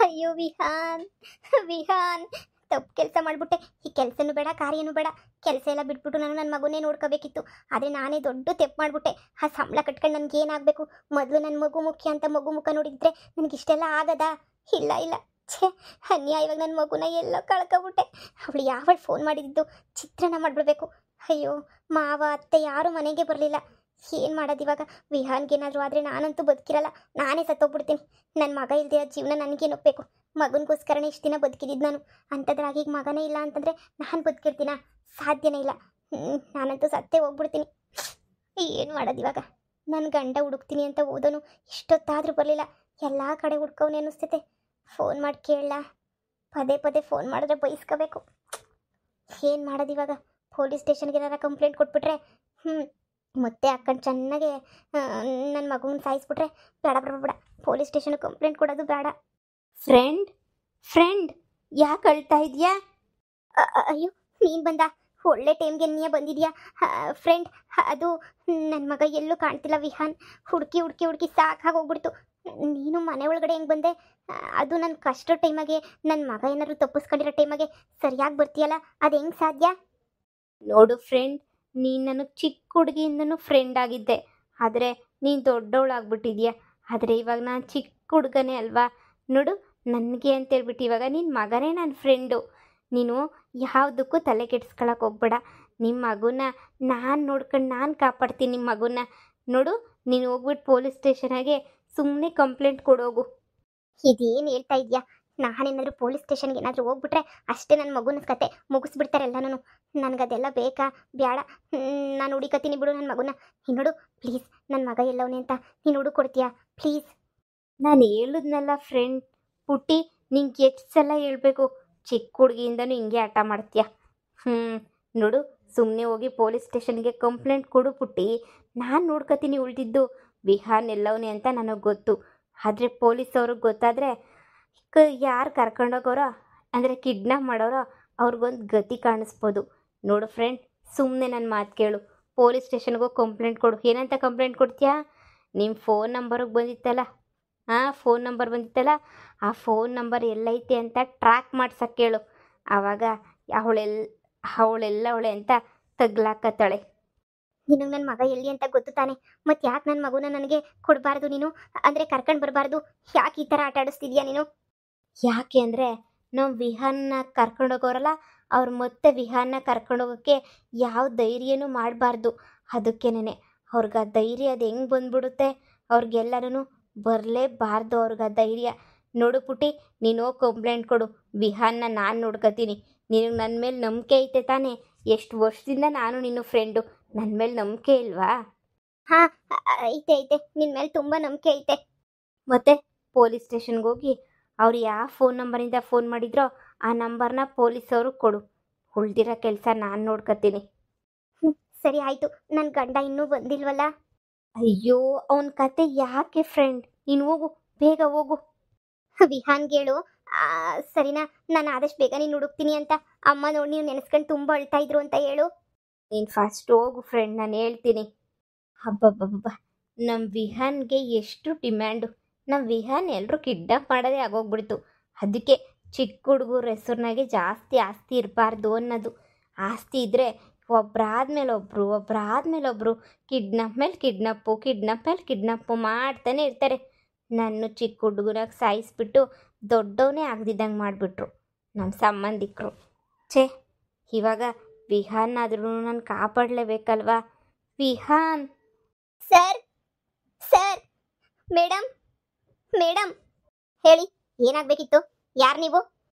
ಅಯ್ಯೋ ವಿಹಾನ್, ವಿಹಾನ್, ತಪ್ಪು ಕೆಲಸ ಮಾಡಿಬಿಟ್ಟೆ. ಈ ಕೆಲಸನೂ ಬೇಡ, ಕಾರ್ಯನೂ ಬೇಡ. ಕೆಲಸ ಎಲ್ಲ ಬಿಟ್ಬಿಟ್ಟು ನಾನು ನನ್ನ ಮಗುನೇ ನೋಡ್ಕೋಬೇಕಿತ್ತು. ಆದರೆ ನಾನೇ ದೊಡ್ಡ ತೆಪ್ಪು ಮಾಡಿಬಿಟ್ಟೆ. ಆ ಸಂಬಳ ಕಟ್ಕೊಂಡು ನನಗೆ ಏನಾಗಬೇಕು? ಮೊದಲು ನನ್ನ ಮಗು ಮುಖ್ಯ ಅಂತ ಮಗು ಮುಖ ನೋಡಿದ್ರೆ ನನಗಿಷ್ಟೆಲ್ಲ ಆಗದಾ? ಇಲ್ಲ ಇಲ್ಲ, ಛೇ, ಅನ್ಯಾಯವಾಗಿ ನನ್ನ ಮಗುನ ಎಲ್ಲೋ ಕಳ್ಕೊಬಿಟ್ಟೆ. ಅವಳು ಯಾವಳು ಫೋನ್ ಮಾಡಿದ್ದು? ಚಿತ್ರಾನ್ನ ಮಾಡಿಬಿಡ್ಬೇಕು. ಅಯ್ಯೋ, ಮಾವ ಅತ್ತೆ ಯಾರೂ ಮನೆಗೆ ಬರಲಿಲ್ಲ. ಏನು ಮಾಡೋದು ಇವಾಗ? ವಿಹಾನ್ಗೇನಾದರೂ ಆದರೆ ನಾನಂತೂ ಬದುಕಿರಲ್ಲ, ನಾನೇ ಸತ್ತೋಗ್ಬಿಡ್ತೀನಿ. ನನ್ನ ಮಗ ಇಲ್ದಿರೋ ಜೀವನ ನನಗೇನು ಒಪ್ಪಬೇಕು? ಮಗನಿಗೋಸ್ಕರನೇ ಇಷ್ಟು ದಿನ ಬದುಕಿದ್ದು ನಾನು. ಅಂಥದ್ರಾಗಿ ಈಗ ಮಗನೇ ಇಲ್ಲ ಅಂತಂದರೆ ನಾನು ಬದುಕಿರ್ತೀನ? ಸಾಧ್ಯನೇ ಇಲ್ಲ. ನಾನಂತೂ ಸತ್ತೇ ಹೋಗ್ಬಿಡ್ತೀನಿ. ಏನು ಮಾಡೋದು ಇವಾಗ? ನನ್ನ ಗಂಡ ಹುಡುಕ್ತೀನಿ ಅಂತ ಓದೋನು ಇಷ್ಟೊತ್ತಾದರೂ ಬರಲಿಲ್ಲ. ಎಲ್ಲ ಕಡೆ ಹುಡ್ಕವನೇ ಅನ್ನಿಸ್ತೈತೆ. ಫೋನ್ ಮಾಡಿ ಕೇಳಲ್ಲ. ಪದೇ ಪದೇ ಫೋನ್ ಮಾಡಿದ್ರೆ ಬೈಸ್ಕೋಬೇಕು. ಏನು ಮಾಡೋದು ಇವಾಗ? ಪೊಲೀಸ್ ಸ್ಟೇಷನ್ಗೆ ಏನಾರ ಕಂಪ್ಲೇಂಟ್ ಕೊಟ್ಬಿಟ್ರೆ ಮತ್ತೆ ಹಾಕೊಂಡು ಚೆನ್ನಾಗೆ ನನ್ನ ಮಗುನ ಸಾಯಿಸ್ಬಿಟ್ರೆ ಬೇಡ ಬೇಡ ಬೇಡ. ಪೊಲೀಸ್ ಸ್ಟೇಷನ್ಗೆ ಕಂಪ್ಲೇಂಟ್ ಕೊಡೋದು ಬೇಡ. ಫ್ರೆಂಡ್ ಫ್ರೆಂಡ್ ಯಾಕೆ ಅಳ್ತಾ ಇದೆಯಾ? ಅಯ್ಯೋ, ನೀನು ಬಂದ? ಒಳ್ಳೆ ಟೈಮ್ಗೆ ನೀಯೇ ಬಂದಿದ್ಯಾ ಫ್ರೆಂಡ್. ಅದು ನನ್ನ ಮಗ ಎಲ್ಲೂ ಕಾಣ್ತಿಲ್ಲ ವಿಹಾನ್. ಹುಡುಕಿ ಹುಡುಕಿ ಹುಡುಕಿ ಸಾಕಾಗೋಗ್ಬಿಡ್ತು. ನೀನು ಮನೆ ಒಳಗಡೆ ಹೆಂಗೆ ಬಂದೆ? ಅದು ನನ್ನ ಕಷ್ಟ ಟೈಮಾಗೆ, ನನ್ನ ಮಗ ಏನಾದರೂ ತಪ್ಪಿಸ್ಕೊಂಡಿರೋ ಟೈಮಾಗೆ ಸರಿಯಾಗಿ ಬರ್ತೀಯಲ್ಲ, ಅದು ಹೆಂಗೆ ಸಾಧ್ಯ? ನೋಡು ಫ್ರೆಂಡ್, ನೀನು ನನಗೆ ಚಿಕ್ಕ ಹುಡುಗಿಯಿಂದನೂ ಫ್ರೆಂಡ್ ಆಗಿದ್ದೆ. ಆದರೆ ನೀನು ದೊಡ್ಡವಳಾಗ್ಬಿಟ್ಟಿದ್ಯಾ. ಆದರೆ ಇವಾಗ ನಾನು ಚಿಕ್ಕ ಹುಡುಗನೇ ಅಲ್ವಾ? ನೋಡು, ನನಗೆ ಅಂತೇಳ್ಬಿಟ್ಟು ಇವಾಗ ನಿನ್ನ ಮಗನೇ ನನ್ನ ಫ್ರೆಂಡು. ನೀನು ಯಾವುದಕ್ಕೂ ತಲೆ ಕೆಡಿಸ್ಕೊಳಕ್ಕೆ ಹೋಗ್ಬೇಡ. ನಿಮ್ಮ ಮಗುನ ನಾನು ನೋಡ್ಕೊಂಡು ನಾನು ಕಾಪಾಡ್ತೀನಿ ನಿಮ್ಮ ಮಗುನ. ನೋಡು, ನೀನು ಹೋಗ್ಬಿಟ್ಟು ಪೊಲೀಸ್ ಸ್ಟೇಷನಾಗೆ ಸುಮ್ಮನೆ ಕಂಪ್ಲೇಂಟ್ ಕೊಡೋಗು. ಇದೇನು ಹೇಳ್ತಾ ಇದೆಯಾ? ನಾನೇನಾದರೂ ಪೊಲೀಸ್ ಸ್ಟೇಷನ್ಗೆ ಏನಾದರೂ ಹೋಗ್ಬಿಟ್ರೆ ಅಷ್ಟೇ ನನ್ನ ಮಗುನ ಕತೆ ಮುಗಿಸ್ಬಿಡ್ತಾರೆ ಎಲ್ಲನೂ. ನನಗದೆಲ್ಲ ಬೇಕಾ? ಬೇಡ, ನಾನು ಹುಡುಕತ್ತೀನಿ ಬಿಡು ನನ್ನ ಮಗುನ. ನೋಡು ಪ್ಲೀಸ್, ನನ್ನ ಮಗ ಎಲ್ಲವನೇ ಅಂತ ನೀನು ಹುಡುಕೊಡ್ತೀಯಾ ಪ್ಲೀಸ್? ನಾನು ಹೇಳಿದ್ನಲ್ಲ ಫ್ರೆಂಡ್ ಪುಟ್ಟಿ, ನಿಂಗೆ ಎಷ್ಟು ಸಲ ಹೇಳಬೇಕು? ಚಿಕ್ಕ ಹುಡುಗಿಯಿಂದನೂ ಹಿಂಗೆ ಆಟ ಮಾಡ್ತೀಯ. ನೋಡು, ಸುಮ್ಮನೆ ಹೋಗಿ ಪೊಲೀಸ್ ಸ್ಟೇಷನ್ಗೆ ಕಂಪ್ಲೇಂಟ್ ಕೊಡು ಪುಟ್ಟಿ. ನಾನು ನೋಡ್ಕೊತೀನಿ ಉಳಿದಿದ್ದು. ವಿಹಾನ್ ಎಲ್ಲವನೇ ಅಂತ ನನಗೆ ಗೊತ್ತು. ಆದರೆ ಪೊಲೀಸವ್ರಿಗೆ ಗೊತ್ತಾದರೆ ಯಾರು ಕರ್ಕೊಂಡೋಗೋರೋ, ಅಂದರೆ ಕಿಡ್ನಾಪ್ ಮಾಡೋರೋ, ಅವ್ರಿಗೊಂದು ಗತಿ ಕಾಣಿಸ್ಬೋದು. ನೋಡು ಫ್ರೆಂಡ್, ಸುಮ್ಮನೆ ನನ್ನ ಮಾತು ಕೇಳು. ಪೊಲೀಸ್ ಸ್ಟೇಷನ್ಗೆ ಕಂಪ್ಲೇಂಟ್ ಕೊಡು. ಏನಂತ ಕಂಪ್ಲೇಂಟ್ ಕೊಡ್ತೀಯಾ? ನಿಮ್ಮ ಫೋನ್ ನಂಬರಿಗೆ ಬಂದಿತ್ತಲ್ಲ, ಫೋನ್ ನಂಬರ್ ಬಂದಿತ್ತಲ್ಲ, ಆ ಫೋನ್ ನಂಬರ್ ಎಲ್ಲೈತೆ ಅಂತ ಟ್ರ್ಯಾಕ್ ಮಾಡ್ಸಕ್ಕೆ ಹೇಳು. ಆವಾಗ ಅವಳೆಲ್ಲ ಅಂತ ತಗ್ಲಾಕತ್ತಾಳೆ. ನಿನಗೆ ನನ್ನ ಮಗ ಎಲ್ಲಿ ಅಂತ ಗೊತ್ತು ತಾನೆ? ಮತ್ತು ಯಾಕೆ ನನ್ನ ಮಗುನ ನನಗೆ ಕೊಡಬಾರ್ದು ನೀನು? ಅಂದರೆ ಕರ್ಕೊಂಡು ಬರಬಾರ್ದು? ಯಾಕೆ ಈ ಥರ ಆಟ ಆಡಿಸ್ತಿದ್ಯಾ ನೀನು? ಯಾಕೆ ಅಂದರೆ ನಾವು ವಿಹಾನ್ನ ಕರ್ಕೊಂಡೋಗೋರಲ್ಲ, ಅವ್ರು ಮತ್ತೆ ವಿಹಾನ್ನ ಕರ್ಕೊಂಡೋಗೋಕ್ಕೆ ಯಾವ ಧೈರ್ಯನೂ ಮಾಡಬಾರ್ದು. ಅದಕ್ಕೇನೆ ಅವ್ರಿಗೆ ಆ ಧೈರ್ಯ ಅದು ಹೆಂಗೆ ಬಂದ್ಬಿಡುತ್ತೆ? ಅವ್ರಿಗೆಲ್ಲರೂ ಬರಲೇಬಾರ್ದು ಅವ್ರಿಗೆ ಆ ಧೈರ್ಯ. ನೋಡು ಪುಟಿ, ನೀನು ಹೋಗಿ ಕಂಪ್ಲೇಂಟ್ ಕೊಡು. ವಿಹಾನ್ನ ನಾನು ನೋಡ್ಕೊತೀನಿ. ನಿನಗೆ ನನ್ನ ಮೇಲೆ ನಂಬಿಕೆ ಐತೆ ತಾನೇ? ಎಷ್ಟು ವರ್ಷದಿಂದ ನಾನು ನಿನ್ನ ಫ್ರೆಂಡು. ನನ್ನ ಮೇಲೆ ನಂಬಿಕೆ ಇಲ್ವಾ? ಹಾಂ, ಐತೆ ಐತೆ, ನಿನ್ನ ಮೇಲೆ ತುಂಬ ನಂಬಿಕೆ ಐತೆ. ಮತ್ತು ಪೊಲೀಸ್ ಸ್ಟೇಷನ್ಗೆ ಹೋಗಿ ಅವ್ರು ಯಾವ ಫೋನ್ ನಂಬರಿಂದ ಫೋನ್ ಮಾಡಿದ್ರೋ ಆ ನಂಬರ್ನ ಪೊಲೀಸವ್ರಿಗೆ ಕೊಡು. ಉಳ್ದಿರೋ ಕೆಲಸ ನಾನು ನೋಡ್ಕೊತೀನಿ. ಸರಿ ಆಯಿತು. ನನ್ನ ಗಂಡ ಇನ್ನೂ ಬಂದಿಲ್ವಲ್ಲ? ಅಯ್ಯೋ, ಅವನ ಕತೆ ಯಾಕೆ ಫ್ರೆಂಡ್? ನೀನು ಹೋಗು, ಬೇಗ ಹೋಗು. ವಿಹಾನ್ಗೇಳು ಸರಿನಾ? ನಾನು ಆದಷ್ಟು ಬೇಗ ನೀನು ಹುಡುಕ್ತೀನಿ ಅಂತ. ಅಮ್ಮ ನೋಡಿ ನೀವು ನೆನೆಸ್ಕೊಂಡು ತುಂಬ ಅಳ್ತಾ ಇದ್ರು ಅಂತ ಹೇಳು. ನೀನು ಫಸ್ಟ್ ಹೋಗು ಫ್ರೆಂಡ್, ನಾನು ಹೇಳ್ತೀನಿ. ಹಬ್ಬಬ್ಬಬ್ಬ, ನಮ್ಮ ವಿಹಾನ್ಗೆ ಎಷ್ಟು ಡಿಮ್ಯಾಂಡು. ನಮ್ಮ ವಿಹಾನ್ ಎಲ್ಲರೂ ಕಿಡ್ನಾಪ್ ಮಾಡೋದೇ ಆಗೋಗ್ಬಿಡ್ತು. ಅದಕ್ಕೆ ಚಿಕ್ಕ ಹುಡುಗರ ಹೆಸರಿನಾಗೆ ಜಾಸ್ತಿ ಆಸ್ತಿ ಇರಬಾರ್ದು ಅನ್ನೋದು. ಆಸ್ತಿ ಇದ್ದರೆ ಒಬ್ಬರಾದ್ಮೇಲೆ ಒಬ್ಬರು ಕಿಡ್ನಾಪ್ ಮೇಲೆ ಕಿಡ್ನಾಪ್ಪು ಮಾಡ್ತಾನೆ ಇರ್ತಾರೆ. ನನ್ನ ಚಿಕ್ಕ ಹುಡುಗನಾಗ ಸಾಯಿಸ್ಬಿಟ್ಟು ದೊಡ್ಡವನೇ ಆಗದಿದ್ದಂಗೆ ಮಾಡಿಬಿಟ್ರು ನಮ್ಮ ಸಂಬಂಧಿಕರು. ಛೇ, ಇವಾಗ ವಿಹಾನ್ ಆದ್ರೂ ನಾನು ಕಾಪಾಡಲೇಬೇಕಲ್ವಾ? Vihan sir, sir, madam, madam, ಹೇಳಿ, ಏನಾಗಬೇಕಿತ್ತು? ಯಾರು ನೀವು?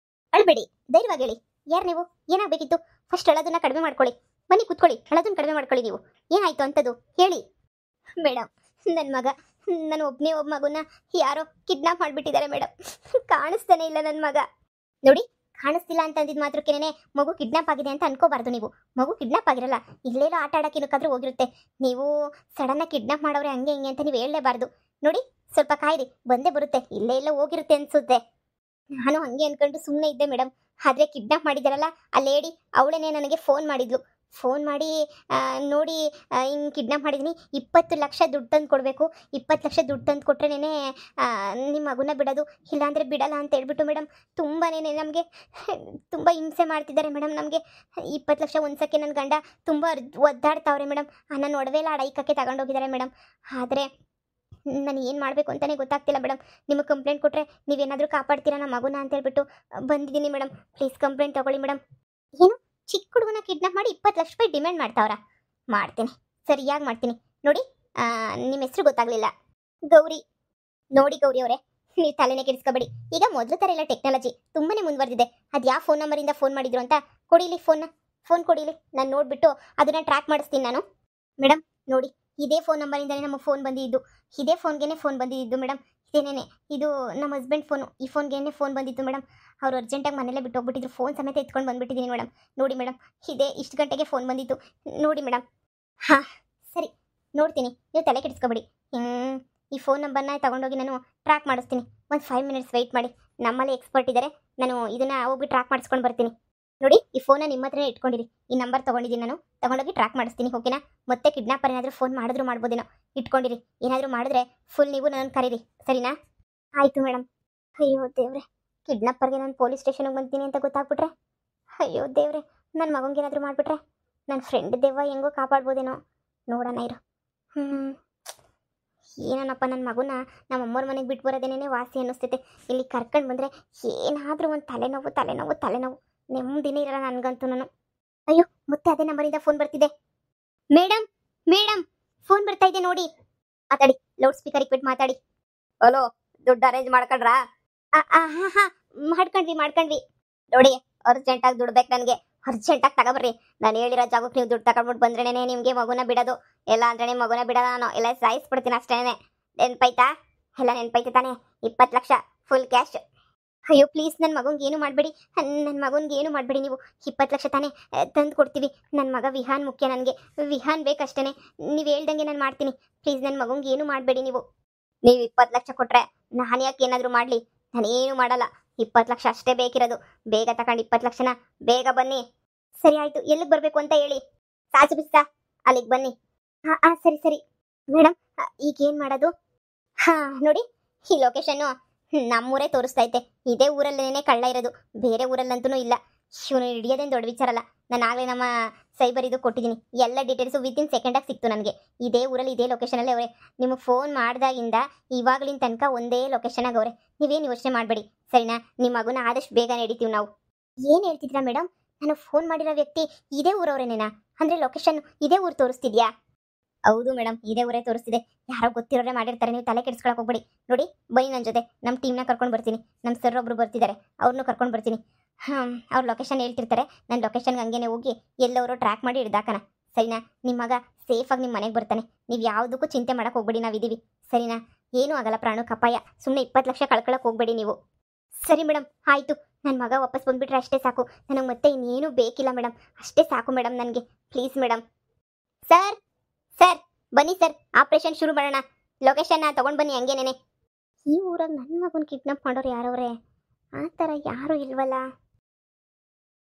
ಅಳ್ಬೇಡಿ, ಧೈರ್ಯವಾಗಿ ಹೇಳಿ. ಯಾರು ನೀವು? ಏನಾಗಬೇಕಿತ್ತು? ಫಸ್ಟ್ ಅಳೋದನ್ನ ಕಡಿಮೆ ಮಾಡ್ಕೊಳ್ಳಿ. ಬನ್ನಿ ಕೂತ್ಕೊಳ್ಳಿ, ಅಳೋದನ್ನ ಕಡಿಮೆ ಮಾಡ್ಕೊಳ್ಳಿ. ನೀವು ಏನಾಯಿತು ಅಂಥದ್ದು ಹೇಳಿ. ಮೇಡಮ್, ನನ್ನ ಮಗ, ನನ್ನ ಒಬ್ಬ ಮಗುನ ಯಾರೋ ಕಿಡ್ನಾಪ್ ಮಾಡಿಬಿಟ್ಟಿದ್ದಾರೆ ಮೇಡಮ್. ಕಾಣಿಸ್ತಾನೆ ಇಲ್ಲ ನನ್ನ ಮಗ. ನೋಡಿ, ಕಾಣಿಸ್ತಿಲ್ಲ ಅಂತ ಅಂದಿದ್ದು ಮಾತ್ರಕ್ಕೇನೆ ಮಗು ಕಿಡ್ನಾಪ್ ಆಗಿದೆ ಅಂತ ಅನ್ಕೋಬಾರ್ದು ನೀವು. ಮಗು ಕಿಡ್ನಾಪ್ ಆಗಿರಲ್ಲ, ಇಲ್ಲೇಲೋ ಆಟ ಆಡೋಕೆ ಏನಕ್ಕಾದ್ರೂ ಹೋಗಿರುತ್ತೆ. ನೀವು ಸಡನ್ನಾಗಿ ಕಿಡ್ನಾಪ್ ಮಾಡೋರೆ ಹಂಗೆ ಹಿಂಗೆ ಅಂತ ನೀವು ಹೇಳಲೇಬಾರ್ದು. ನೋಡಿ, ಸ್ವಲ್ಪ ಕಾಯಿರಿ, ಬಂದೇ ಬರುತ್ತೆ. ಇಲ್ಲೇ ಎಲ್ಲ ಹೋಗಿರುತ್ತೆ ಅನ್ಸುತ್ತೆ. ನಾನು ಹಂಗೆ ಅಂದ್ಕೊಂಡು ಸುಮ್ಮನೆ ಇದ್ದೆ ಮೇಡಮ್. ಆದರೆ ಕಿಡ್ನಾಪ್ ಮಾಡಿದಾರಲ್ಲ ಆ ಲೇಡಿ, ಅವಳೇನೆ ನನಗೆ ಫೋನ್ ಮಾಡಿದ್ಲು. ಫೋನ್ ಮಾಡಿ ನೋಡಿ ಹಿಂಗೆ ಕಿಡ್ನಾಪ್ ಮಾಡಿದ್ದೀನಿ, 20 ಲಕ್ಷ ದುಡ್ಡು ತಂದು ಕೊಡಬೇಕು, 20 ಲಕ್ಷ ದುಡ್ಡು ತಂದು ಕೊಟ್ರೇನೇ ನಿಮ್ಮ ಮಗುನ ಬಿಡೋದು, ಇಲ್ಲಾಂದರೆ ಬಿಡಲ್ಲ ಅಂತ ಹೇಳ್ಬಿಟ್ಟು ಮೇಡಮ್ ತುಂಬಾ ನಮಗೆ ತುಂಬ ಹಿಂಸೆ ಮಾಡ್ತಿದ್ದಾರೆ ಮೇಡಮ್. ನಮಗೆ 20 ಲಕ್ಷ ಒಂದ್ಸಕ್ಕೆ ನನ್ನ ಗಂಡ ತುಂಬ ಒದ್ದಾಡ್ತಾವ್ರೆ ಮೇಡಮ್. ನನ್ನ ಒಡವೆ ಎಲ್ಲ ಅಡೈಕಕ್ಕೆ ತಗೊಂಡೋಗಿದ್ದಾರೆ ಮೇಡಮ್. ಆದರೆ ನಾನು ಏನು ಮಾಡಬೇಕು ಅಂತಲೇ ಗೊತ್ತಾಗ್ತಿಲ್ಲ ಮೇಡಮ್. ನಿಮಗೆ ಕಂಪ್ಲೇಂಟ್ ಕೊಟ್ಟರೆ ನೀವೇನಾದರೂ ಕಾಪಾಡ್ತೀರಾ ನಮ್ಮ ಮಗುನ ಅಂತ ಹೇಳ್ಬಿಟ್ಟು ಬಂದಿದ್ದೀನಿ ಮೇಡಮ್. ಪ್ಲೀಸ್ ಕಂಪ್ಲೇಂಟ್ ತಗೊಳ್ಳಿ ಮೇಡಮ್. ಏನು ಚಿಕ್ಕ ಹುಡುಗನ ಕಿಡ್ನಾಪ್ ಮಾಡಿ 20 ಲಕ್ಷ ರೂಪಾಯಿ ಡಿಮ್ಯಾಂಡ್ ಮಾಡ್ತಾವ್ರಾ? ಮಾಡ್ತೀನಿ, ಸರಿಯಾಗಿ ಮಾಡ್ತೀನಿ. ನೋಡಿ ನಿಮ್ಮ ಹೆಸರು ಗೊತ್ತಾಗಲಿಲ್ಲ, ಗೌರಿ. ನೋಡಿ ಗೌರಿ ಅವರೇ, ನೀವು ತಲೆನೇ ಕೆಡಿಸ್ಕೋಬೇಡಿ. ಈಗ ಮೊದಲು ಥರ ಎಲ್ಲ ಟೆಕ್ನಾಲಜಿ ತುಂಬಾ ಮುಂದುವರೆದಿದೆ. ಅದು ಯಾವ ಫೋನ್ ನಂಬರಿಂದ ಫೋನ್ ಮಾಡಿದ್ರು ಅಂತ ಕೊಡಿಲಿ, ಫೋನ್ ಕೊಡಿಲಿ, ನಾನು ನೋಡಿಬಿಟ್ಟು ಅದನ್ನು ಟ್ರ್ಯಾಕ್ ಮಾಡಿಸ್ತೀನಿ ನಾನು. ಮೇಡಮ್ ನೋಡಿ, ಇದೇ ಫೋನ್ ನಂಬರಿಂದನೇ ನಮಗೆ ಫೋನ್ ಬಂದಿದ್ದು, ಇದೇ ಫೋನ್ಗೆ ಫೋನ್ ಬಂದಿದ್ದು ಮೇಡಮ್. ಇದೇನೇನೆ ಇದು ನಮ್ಮ ಹಸ್ಬೆಂಡ್ ಫೋನು, ಈ ಫೋನ್ಗೆ ಫೋನ್ ಬಂದಿತ್ತು ಮೇಡಮ್. ಅವ್ರು ಅರ್ಜೆಂಟಾಗಿ ಮನೇಲೆ ಬಿಟ್ಟು ಹೋಗ್ಬಿಟ್ಟಿದ್ರು, ಫೋನ್ ಸಮೇತ ಎತ್ಕೊಂಡು ಬಂದುಬಿಟ್ಟಿದ್ದೀನಿ ಮೇಡಮ್. ನೋಡಿ ಮೇಡಮ್, ಇದೇ ಇಷ್ಟು ಗಂಟೆಗೆ ಫೋನ್ ಬಂದಿತ್ತು ನೋಡಿ ಮೇಡಮ್. ಹಾಂ ಸರಿ, ನೋಡ್ತೀನಿ, ನೀವು ತಲೆ ಕೆಡಿಸ್ಕೊಬೇಡಿ. ಈ ಫೋನ್ ನಂಬರ್ನ ತಗೊಂಡೋಗಿ ನಾನು ಟ್ರ್ಯಾಕ್ ಮಾಡಿಸ್ತೀನಿ. ಒಂದು 5 ಮಿನಿಟ್ಸ್ ವೆಯ್ಟ್ ಮಾಡಿ, ನಮ್ಮಲ್ಲಿ ಎಕ್ಸ್ಪರ್ಟ್ ಇದ್ದಾರೆ, ನಾನು ಇದನ್ನು ಹೋಗಿ ಟ್ರ್ಯಾಕ್ ಮಾಡಿಸ್ಕೊಂಡು ಬರ್ತೀನಿ. ನೋಡಿ, ಈ ಫೋನ್ನ ನಿಮ್ಮ ಹತ್ರನೇ ಇಟ್ಕೊಂಡಿರಿ, ಈ ನಂಬರ್ ತೊಗೊಂಡಿದ್ದೀನಿ, ನಾನು ತಗೊಂಡೋಗಿ ಟ್ರ್ಯಾಕ್ ಮಾಡಿಸ್ತೀನಿ, ಓಕೆನಾ? ಮತ್ತೆ ಕಿಡ್ನಾಪರ್ ಏನಾದರೂ ಫೋನ್ ಮಾಡಿದ್ರು ಮಾಡ್ಬೋದೇನೋ, ಇಟ್ಕೊಂಡಿರಿ. ಏನಾದರೂ ಮಾಡಿದ್ರೆ ಫುಲ್ ನೀವು ನನ್ನನ್ನು ಕರೀರಿ, ಸರಿನಾ? ಆಯಿತು ಮೇಡಮ್. ಅಯ್ಯೋ ದೇವ್ರೆ, ಕಿಡ್ನಾಪರ್ಗೆ ನಾನು ಪೊಲೀಸ್ ಸ್ಟೇಷನ್ಗೆ ಬಂತೀನಿ ಅಂತ ಗೊತ್ತಾಗ್ಬಿಟ್ರೆ, ಅಯ್ಯೋ ದೇವ್ರೆ, ನನ್ನ ಮಗಂಗೆ ಏನಾದರೂ ಮಾಡಿಬಿಟ್ರೆ ನನ್ನ ಫ್ರೆಂಡ್ ದೆವ್ವ ಹೆಂಗೋ ಕಾಪಾಡ್ಬೋದೇನೋ, ನೋಡೋಣ ಇರು. ಏನಪ್ಪ, ನನ್ನ ಮಗುನ ನಮ್ಮ ಅಮ್ಮವ್ರ ಮನೆಗೆ ಬಿಟ್ಟು ಬರೋದೇನೇ ವಾಸಿ ಅನ್ನಿಸ್ತೈತೆ. ಇಲ್ಲಿ ಕರ್ಕೊಂಡು ಬಂದರೆ ಏನಾದರೂ ಒಂದು ತಲೆನೋವು ನೆಮ್ಮದಿನೇ ಇರಲ್ಲ ನನಗಂತೂ. ನಾನು ಅಯ್ಯೋ, ಮತ್ತೆ ಅದೇ ನಂಬರಿಂದ ಫೋನ್ ಬರ್ತಿದೆ. ಮೇಡಮ್ ಫೋನ್ ಬರ್ತಾ ಇದೆ ನೋಡಿ, ಮಾತಾಡಿ, ಲೌಡ್ ಸ್ಪೀಕರ್ ಇಕ್ಬಿಟ್ಟು ಮಾತಾಡಿ. ಹಲೋ, ದುಡ್ಡು ಅರೇಂಜ್ ಮಾಡ್ಕೊಂಡ್ರಾ? ಹಾಂ ಮಾಡ್ಕೊಂಡ್ವಿ. ನೋಡಿ, ಅರ್ಜೆಂಟಾಗಿ ದುಡ್ಬೇಕು ನನಗೆ, ಅರ್ಜೆಂಟಾಗಿ ತಗೊಬರ್ರಿ. ನಾನು ಹೇಳಿರೋ ಜಾಗಕ್ಕೆ ನೀವು ದುಡ್ಡು ತಗೊಂಡ್ಬಿಟ್ಟು ಬಂದ್ರೇ ನಿಮಗೆ ಮಗುನ ಬಿಡೋದು, ಎಲ್ಲ ಅಂದ್ರೆ ಮಗುನ ಬಿಡೋದು ನಾನು, ಎಲ್ಲ ಸಾಯಿಸ್ಬಿಡ್ತೀನಿ ಅಷ್ಟೇ. ನೆನ್ಪೈತಾ? ಎಲ್ಲ ನೆನ್ಪೈತೆ ತಾನೇ? 20 ಲಕ್ಷ ಫುಲ್ ಕ್ಯಾಶ್. ಅಯ್ಯೋ ಪ್ಲೀಸ್, ನನ್ನ ಮಗಂಗೆ ಏನು ಮಾಡಬೇಡಿ, ನೀವು 20 ಲಕ್ಷ ತಾನೇ ತಂದು ಕೊಡ್ತೀವಿ. ನನ್ನ ಮಗ ವಿಹಾನ್ ಮುಖ್ಯ ನನಗೆ, ವಿಹಾನ್ ಬೇಕಷ್ಟೇ. ನೀವು ಹೇಳ್ದಂಗೆ ನಾನು ಮಾಡ್ತೀನಿ, ಪ್ಲೀಸ್ ನನ್ನ ಮಗಂಗೆ ಏನು ಮಾಡಬೇಡಿ ನೀವು 20 ಲಕ್ಷ ಕೊಟ್ಟರೆ ನಾನು ಯಾಕೆ ಏನಾದರೂ ಮಾಡಲಿ? ನಾನೇನು ಮಾಡಲ್ಲ, 20 ಲಕ್ಷ ಅಷ್ಟೇ ಬೇಕಿರೋದು. ಬೇಗ ತಗೊಂಡು 20 ಲಕ್ಷನ ಬೇಗ ಬನ್ನಿ. ಸರಿ ಆಯಿತು, ಎಲ್ಲಿಗೆ ಬರಬೇಕು ಅಂತ ಹೇಳಿ. ಸಾಸು ಬಿಸ್ತಾ ಅಲ್ಲಿಗೆ ಬನ್ನಿ. ಹಾಂ ಸರಿ ಮೇಡಮ್. ಈಗೇನು ಮಾಡೋದು? ಹಾಂ ನೋಡಿ, ಈ ಲೊಕೇಶನ್ನು ನಮ್ಮೂರೇ ತೋರಿಸ್ತೈತೆ. ಇದೇ ಊರಲ್ಲೇನೆ ಕಳ್ಳ ಇರೋದು, ಬೇರೆ ಊರಲ್ಲಂತೂ ಇಲ್ಲ. ಇವನು ಹಿಡಿಯೋದೇನು ದೊಡ್ಡ ವಿಚಾರ ಅಲ್ಲ. ನಾನು ಆಗಲೇ ನಮ್ಮ ಸೈಬರ್ ಇದು ಕೊಟ್ಟಿದ್ದೀನಿ, ಎಲ್ಲ ಡೀಟೇಲ್ಸು ವಿತಿನ್ ಸೆಕೆಂಡಾಗಿ ಸಿಕ್ತು ನನಗೆ. ಇದೇ ಊರಲ್ಲಿ ಇದೇ ಲೊಕೇಶನಲ್ಲೇ ಅವರೇ. ನಿಮಗೆ ಫೋನ್ ಮಾಡಿದಾಗಿಂದ ಇವಾಗಲಿನ ತನಕ ಒಂದೇ ಲೊಕೇಶನಾಗ ಅವರೇ. ನೀವೇನು ಯೋಚನೆ ಮಾಡಬೇಡಿ, ಸರಿನಾ? ನಿಮ್ಮ ಮಗುನ ಆದಷ್ಟು ಬೇಗ ಹಿಡಿತೀವಿ ನಾವು. ಏನು ಹೇಳ್ತಿದ್ದೀರಾ ಮೇಡಮ್? ನಾನು ಫೋನ್ ಮಾಡಿರೋ ವ್ಯಕ್ತಿ ಇದೇ ಊರವರೇನೇನಾ? ಅಂದರೆ ಲೊಕೇಶನ್ ಇದೇ ಊರು ತೋರಿಸ್ತಿದ್ಯಾ? ಹೌದು ಮೇಡಮ್, ಇದೇ ಊರೇ ತೋರಿಸ್ತಿದೆ. ಯಾರೋ ಗೊತ್ತಿರೋರೇ ಮಾಡಿರ್ತಾರೆ, ನೀವು ತಲೆ ಕೆಡಿಸ್ಕೊಳಕ್ಕೆ ಹೋಗ್ಬೇಡಿ. ನೋಡಿ, ಬನ್ನಿ ನನ್ನ ಜೊತೆ, ನಮ್ಮ ಟೀಮ್ನ ಕರ್ಕೊಂಡು ಬರ್ತೀನಿ. ನಮ್ಮ ಸರ್ ಒಬ್ಬರು ಬರ್ತಿದ್ದಾರೆ, ಅವ್ರನ್ನೂ ಕರ್ಕೊಂಡು ಬರ್ತೀನಿ. ಅವ್ರ ಲೊಕೇಶನ್ ಹೇಳ್ತಿರ್ತಾರೆ, ನನ್ನ ಲೊಕೇಶನ್ಗೆ ಹಂಗೇನೆ ಹೋಗಿ ಎಲ್ಲವರು ಟ್ರ್ಯಾಕ್ ಮಾಡಿ ಹಿಡ್ದಾಕನ, ಸರಿನಾ? ನಿಮ್ಮ ಮಗ ಸೇಫಾಗಿ ನಿಮ್ಮ ಮನೆಗೆ ಬರ್ತಾನೆ. ನೀವು ಯಾವುದಕ್ಕೂ ಚಿಂತೆ ಮಾಡೋಕ್ಕೆ ಹೋಗ್ಬೇಡಿ, ನಾವಿದ್ದೀವಿ, ಸರಿನಾ? ಏನೂ ಆಗಲ್ಲ, ಪ್ರಾಣಕ್ಕೆ ಅಪಾಯ. ಸುಮ್ಮನೆ 20 ಲಕ್ಷ ಕಳ್ಕೊಳ್ಳೋಕೆ ಹೋಗ್ಬೇಡಿ ನೀವು. ಸರಿ ಮೇಡಮ್, ಆಯಿತು. ನನ್ನ ಮಗ ವಾಪಸ್ ಬಂದುಬಿಟ್ರೆ ಅಷ್ಟೇ ಸಾಕು, ನನಗೆ ಮತ್ತೆ ಇನ್ನೇನು ಬೇಕಿಲ್ಲ ಮೇಡಮ್, ಅಷ್ಟೇ ಸಾಕು ಮೇಡಮ್ ನನಗೆ, ಪ್ಲೀಸ್ ಮೇಡಮ್. ಸರ್ ಬನ್ನಿ ಸರ್, ಆಪ್ರೇಷನ್ ಶುರು ಮಾಡೋಣ. ಲೊಕೇಶನ್ನ ತೊಗೊಂಡು ಬನ್ನಿ ಹಂಗೇನೇನೆ. ಈ ಊರಾಗ ನನ್ನ ಮಗನ ಕಿಡ್ನಾಪ್ ಮಾಡೋರು ಯಾರವ್ರೆ? ಆ ಥರ ಯಾರೂ ಇಲ್ವಲ್ಲ.